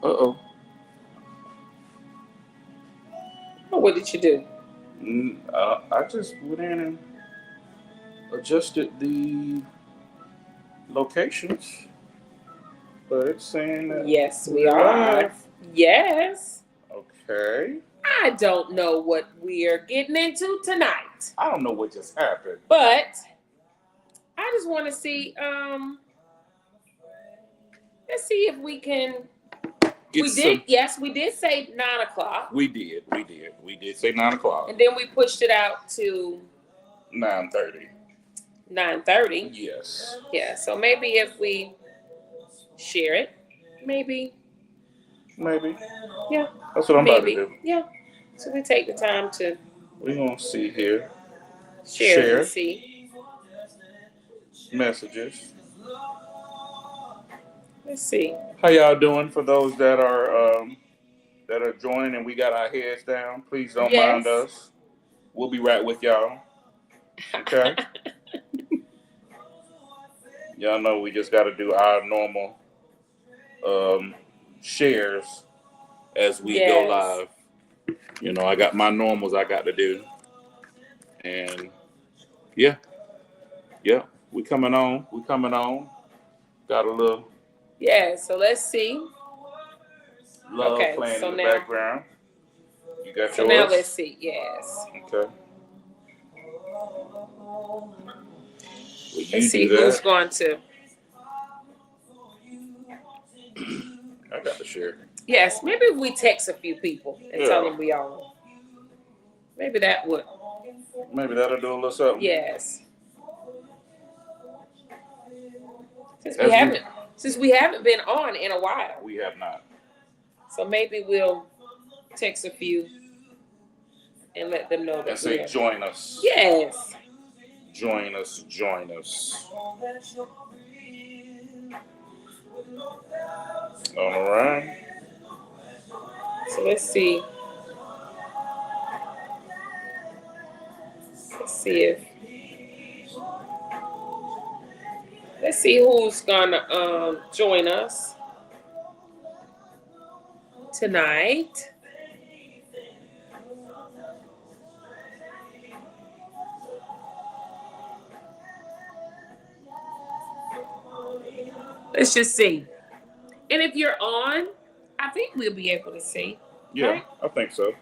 Uh-oh. Oh, what did you do? I just went in and adjusted the locations, but it's saying that Yes, we we're are. live. Yes. Okay. I don't know what we're getting into tonight, I don't know what just happened. but I just want to see. Let's see if we can. We did. Yes, we did say 9 o'clock. We did. We did say 9 o'clock. And then we pushed it out to 9:30. 9:30. Yes. Yeah. So maybe if we share it, maybe. Maybe. Yeah. That's what I'm about to do. Yeah. So we take the time to. We're gonna see here. Share. And see. Messages. Let's see. How y'all doing? For those that are joining and we got our heads down, please don't mind us. We'll be right with y'all. Okay. Y'all know we just got to do our normal shares as we go live. You know, I got my normals I got to do, and yeah, we coming on. Got a little. Yeah, so let's see. Love playing in the background. You got so yours? Now let's see. Yes. Okay. Let's see who's going to. I got to share. Yes, maybe if we text a few people and tell them we on. Maybe that would. Maybe that'll do a little something. Yes. Since we haven't been on in a while. We have not. So maybe we'll text a few and let them know that. And say, join us. Yes. Join us. All right. So let's see. Let's see who's gonna join us tonight. Let's just see. And if you're on, I think we'll be able to see. Yeah, right? I think so.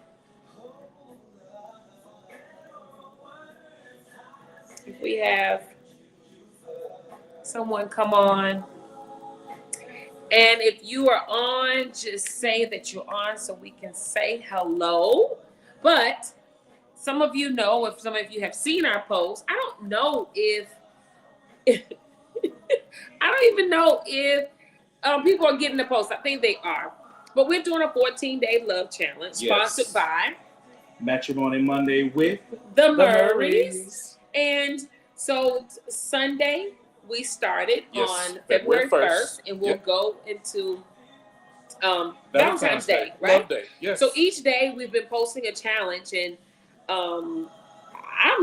If we have someone come on. And if you are on, just say that you're on so we can say hello. But some of you know, if some of you have seen our posts, I don't know if I don't even know if people are getting the post. I think they are. But we're doing a 14-day love challenge sponsored by Matrimony Monday with the Murrays. And so Sunday we started on February 1st, and we'll go into Valentine's Day, right? Love Day. Yes. So each day we've been posting a challenge, and I'm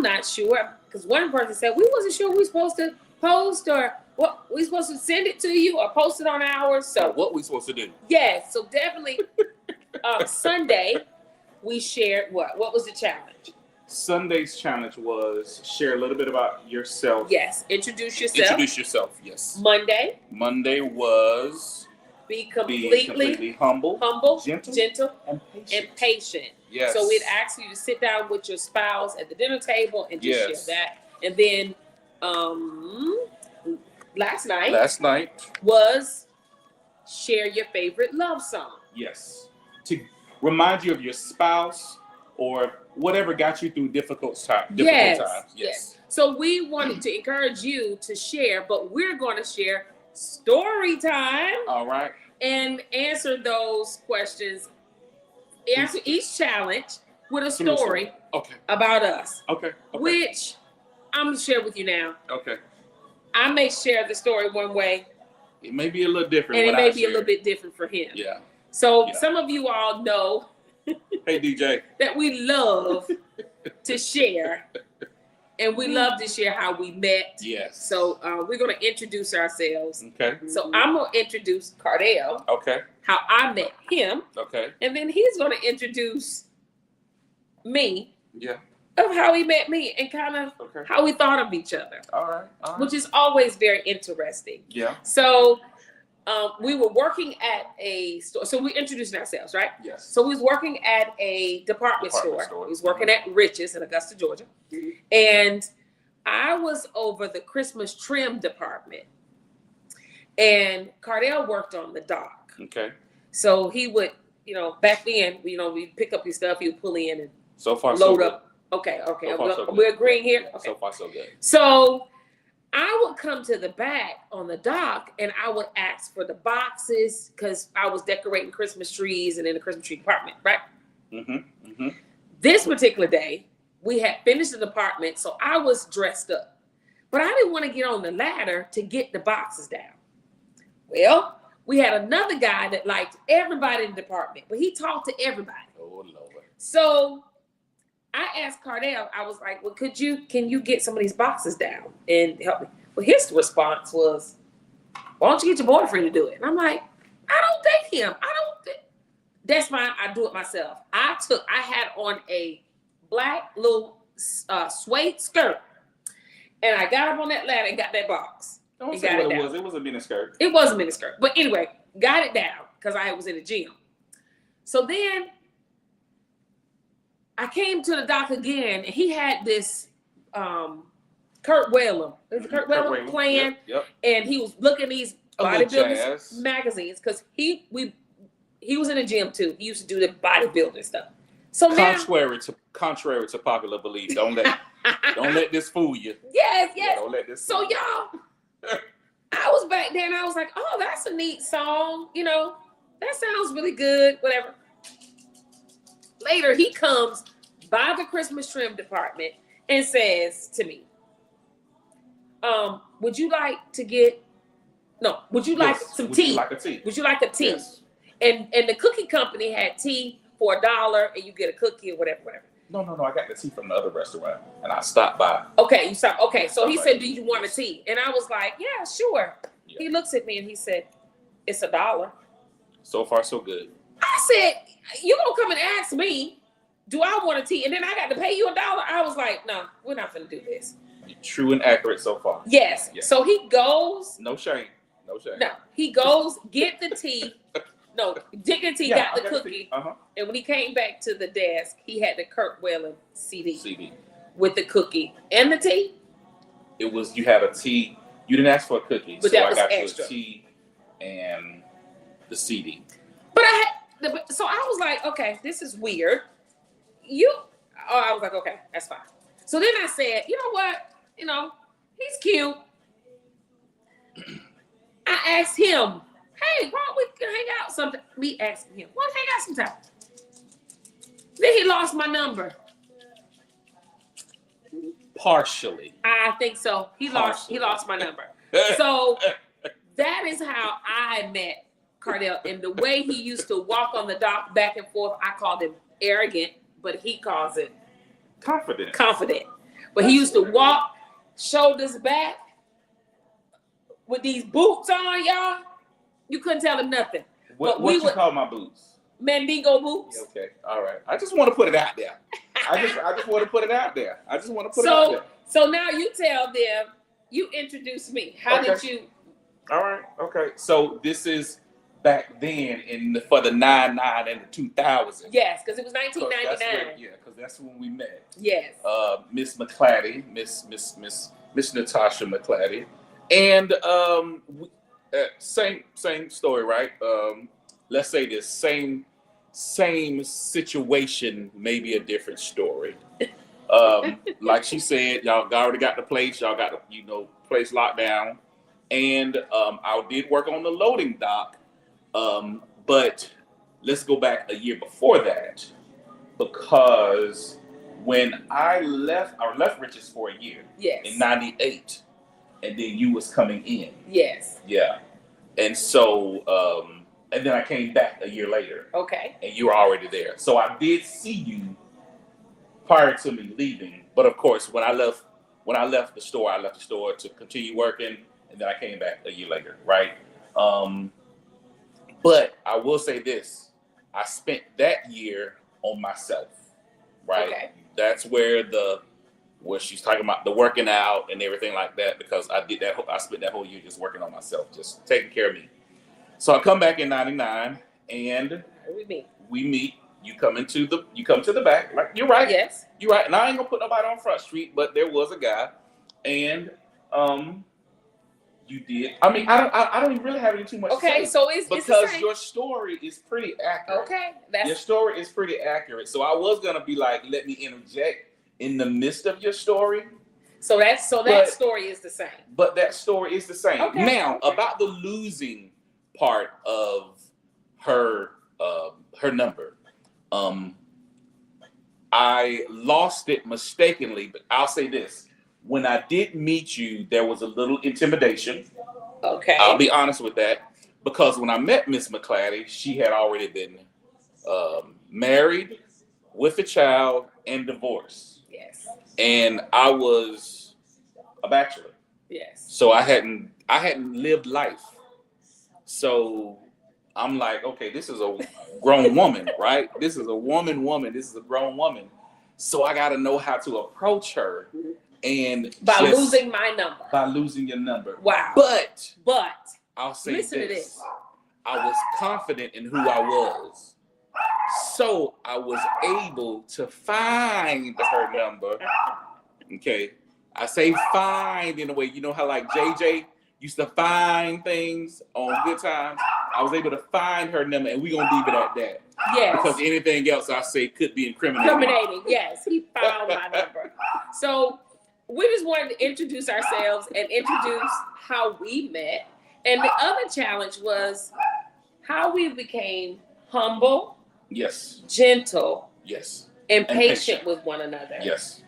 not sure because one person said we wasn't sure we were supposed to post or what we supposed to send it to you or post it on ours. So what we supposed to do? Yes. So definitely Sunday we shared what was the challenge? Sunday's challenge was share a little bit about yourself. Yes. Introduce yourself. Yes. Monday was be completely humble, gentle, and patient. Yes. So we'd ask you to sit down with your spouse at the dinner table and just share that. And then last night was share your favorite love song. Yes. To remind you of your spouse or whatever got you through difficult times. Yes. So we wanted to encourage you to share, but we're going to share story time. All right. And answer those questions. Answer each challenge with a story about us. Okay. Which I'm going to share with you now. Okay. I may share the story one way. It may be a little different. And it may be a little bit different for him. Yeah. So some of you all know. Hey, DJ. That we love to share And we love to share how we met. Yes. So we're going to introduce ourselves. Okay. So I'm going to introduce Cardell. Okay. How I met him. Okay. And then he's going to introduce me. Yeah. Of how he met me and kind of how we thought of each other. All right. Which is always very interesting. Yeah. So we were working at a store. So we introduced ourselves, right? Yes. So we was working at a department store. We was working at Rich's in Augusta, Georgia. And I was over the Christmas trim department. And Cardell worked on the dock. Okay. So he would, back then, we pick up your stuff, he would pull in and so far, load so up. Okay. So far, so We're agreeing here? Okay. So far, so good. So I would come to the back on the dock and I would ask for the boxes because I was decorating Christmas trees and in the Christmas tree department, right? Mm-hmm. Mm-hmm. This particular day, we had finished the department, so I was dressed up. But I didn't want to get on the ladder to get the boxes down. Well, we had another guy that liked everybody in the department, but he talked to everybody. Oh, Lord. So I asked Cardell, I was like, well, can you get some of these boxes down and help me? Well, his response was, why don't you get your boyfriend to do it? And I'm like, I don't date him. That's fine. I do it myself. I had on a black little suede skirt and I got up on that ladder and got that box. Don't say what it was. It was a mini skirt. It was a mini skirt. But anyway, got it down because I was in the gym. So then I came to the dock again, and he had this Kurt Whalum. There's Kurt Whalum playing, and he was looking at these bodybuilding magazines because he was in the gym too. He used to do the bodybuilding stuff. So contrary to popular belief, don't let this fool you. Yes. Yeah, don't let this. So y'all, I was back there, and I was like, oh, that's a neat song. That sounds really good. Whatever. Later, he comes by the Christmas trim department and says to me, would you like some tea? Would you like a tea? Would you like a tea? Yes. And the cookie company had tea for $1 and you get a cookie or whatever. No. I got the tea from the other restaurant and I stopped by. Okay, you stopped. Okay, so he said, do you want a tea? And I was like, yeah, sure. Yeah. He looks at me and he said, it's $1. So far, so good. I said, you gonna come and ask me, do I want a tea? And then I got to pay you $1. I was like, no, we're not gonna do this. True and accurate so far. Yes. Yeah. So he goes. No shame. No, he goes, get the tea. No, Dignity got the cookie. And when he came back to the desk, he had the Kurt Whalum CD with the cookie and the tea. It was, you had a tea. You didn't ask for a cookie. But so that was I got extra. you a tea and the CD. But so I was like, okay, this is weird. I was like, okay, that's fine. So then I said, you know what? He's cute. I asked him, hey, why don't we hang out sometime? Me asking him, why don't we hang out sometime? Then he lost my number. Partially. I think so. He lost my number. So that is how I met Cardell. And the way he used to walk on the dock back and forth, I called him arrogant, but he calls it confident. But he used to walk shoulders back with these boots on, y'all. You couldn't tell him nothing. What you call my boots? Mandingo boots. Okay, all right. I just want to put it out there. I just want to put it out there. So now you tell them, you introduce me. How did you? All right. Okay. So this is back then for the 99 and the 2000. Yes, because it was 1999. Because that's when we met. Yes. Miss McClatty, Miss Natasha McClatty, and same story, right? Let's say this same situation, maybe a different story. Like she said, y'all already got the place. Y'all got the place locked down, and I did work on the loading dock. But let's go back a year before that, because when I left Rich's for a year. Yes. In 98, and then you was coming in. Yes. Yeah. And so, and then I came back a year later. Okay. And you were already there. So I did see you prior to me leaving. But of course, when I left when I left the store to continue working, and then I came back a year later, right? But I will say this: I spent that year on myself, right? Okay. That's where she's talking about the working out and everything like that, because I did that. I spent that whole year just working on myself, just taking care of me. So I come back in '99, and we meet. You come to the back. Like, you're right. Yes. You're right. And I ain't gonna put nobody on Front Street, but there was a guy, and you did. I mean, I don't even really have any too much. Okay, to say, so it's because the your story is pretty accurate. Okay, your story is pretty accurate. So I was gonna be like, let me interject in the midst of your story. So that story is the same. But that story is the same. Okay. Now, about the losing part of her number. I lost it mistakenly, but I'll say this. When I did meet you, there was a little intimidation. Okay. I'll be honest with that. Because when I met Miss McClatty, she had already been married, with a child, and divorced. Yes. And I was a bachelor. Yes. So I hadn't lived life. So I'm like, okay, this is a grown woman, right? This is a woman. This is a grown woman. So I got to know how to approach her, and by losing my number. By losing your number. Wow. But I'll say listen to this. I was confident in who I was. So I was able to find her number. Okay. I say find in a way, you know how like JJ used to find things on Good Times. I was able to find her number, and we're going to leave it at that. Yes. Because anything else I say could be incriminating. Yes. He found my number. So we just wanted to introduce ourselves and introduce how we met. And the other challenge was how we became humble. Yes. Gentle. Yes. And patient with one another. Yes.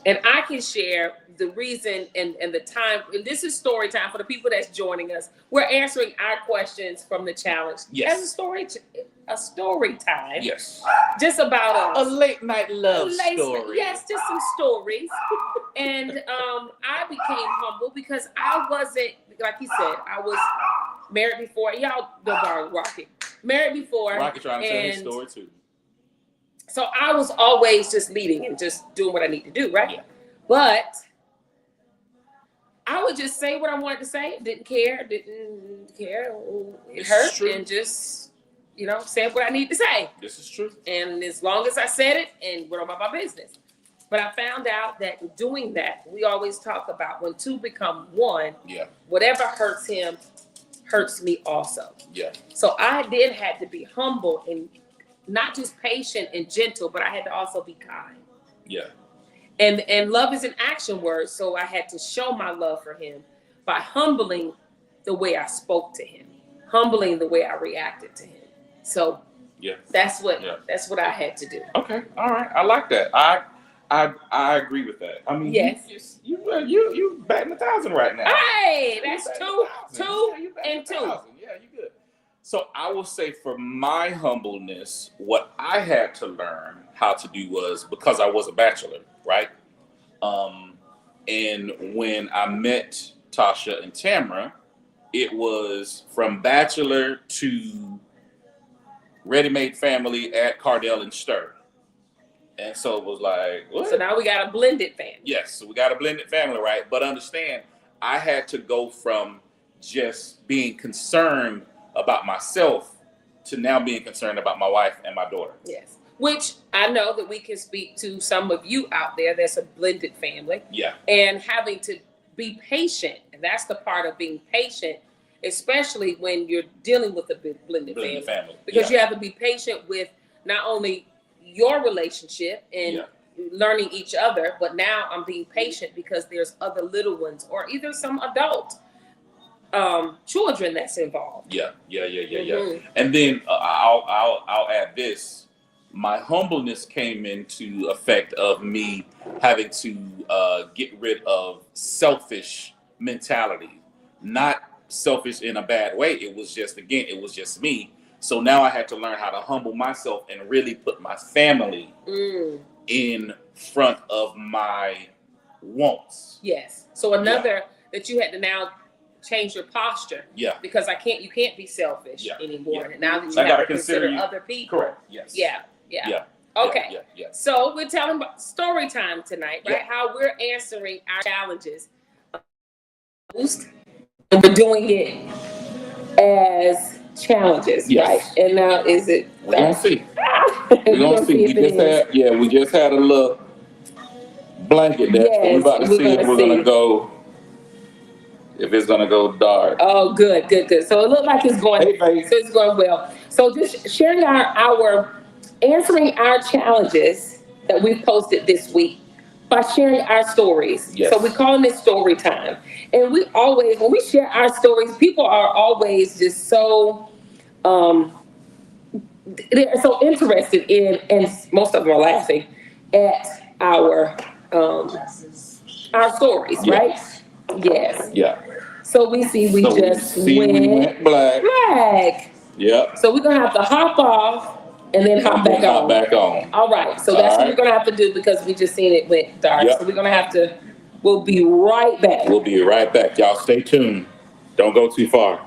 And I can share the reason and the time. And this is story time for the people that's joining us. We're answering our questions from the challenge. Yes. As a story time. Yes. Just about a late night love story. Yes, just some stories. And I became humble because I wasn't, like he said, I was married before. Y'all don't borrow Rocky. Married before. Rocky trying to tell his story too. So I was always just leading and just doing what I need to do, right? Yeah. But I would just say what I wanted to say. Didn't care. It hurt. And just, said what I need to say. This is true. And as long as I said it, and went about my business. But I found out that doing that, we always talk about when two become one, whatever hurts him hurts me also. Yeah. So I had to be humble and not just patient and gentle, but I had to also be kind. Yeah. And love is an action word, so I had to show my love for him by humbling the way I spoke to him, humbling the way I reacted to him. So that's what I had to do. Okay, all right, I like that. I agree with that. I mean, yes, you batting 1,000 right now. Hey, that's two and two. Yeah, you good. So I will say, for my humbleness, what I had to learn how to do was, because I was a bachelor, right? And when I met Tasha and Tamara, it was from bachelor to ready-made family at Cardell and Stir. And so it was like, what? So now we got a blended family. Yes, so we got a blended family, right? But understand, I had to go from just being concerned about myself to now being concerned about my wife and my daughter. Yes. Which I know that we can speak to some of you out there that's a blended family. Yeah. And having to be patient. And that's the part of being patient, especially when you're dealing with a blended family. Because you have to be patient with not only your relationship and learning each other, but now I'm being patient because there's other little ones or either some adult children that's involved. Yeah. And then I'll add this. My humbleness came into effect of me having to get rid of selfish mentality. Not selfish in a bad way. It was just me. So now I had to learn how to humble myself and really put my family in front of my wants. Yes. So another that you had to now change your posture Yeah. because you can't be selfish anymore. Yeah. Now that you I have gotta to consider consider you. other people. Correct. Yes. Yeah. Yeah. Yeah. Okay. Yeah. So we're telling about story time tonight, right? Yeah. How we're answering our challenges. And we're doing it as challenges, Yes. right? And now is it? We're gonna see. We're We're gonna see. We just had a little blanket there. So we're about to see if we're gonna go. If it's gonna go dark. Oh, good. So it looks like it's going. Hey, babe. So it's going well. So just sharing our answering our challenges that we've posted this week by sharing our stories. Yes. So we're calling this story time. And we always, when we share our stories, people are always just so they're so interested in, and most of them are laughing at our stories, right? Yes. Yeah. So we just went black. Yep. So we're gonna have to hop off and then hop back on. All right. So that's what we're gonna have to do because we just seen it went dark. Yep. So we're gonna have to. We'll be right back. Y'all stay tuned. Don't go too far.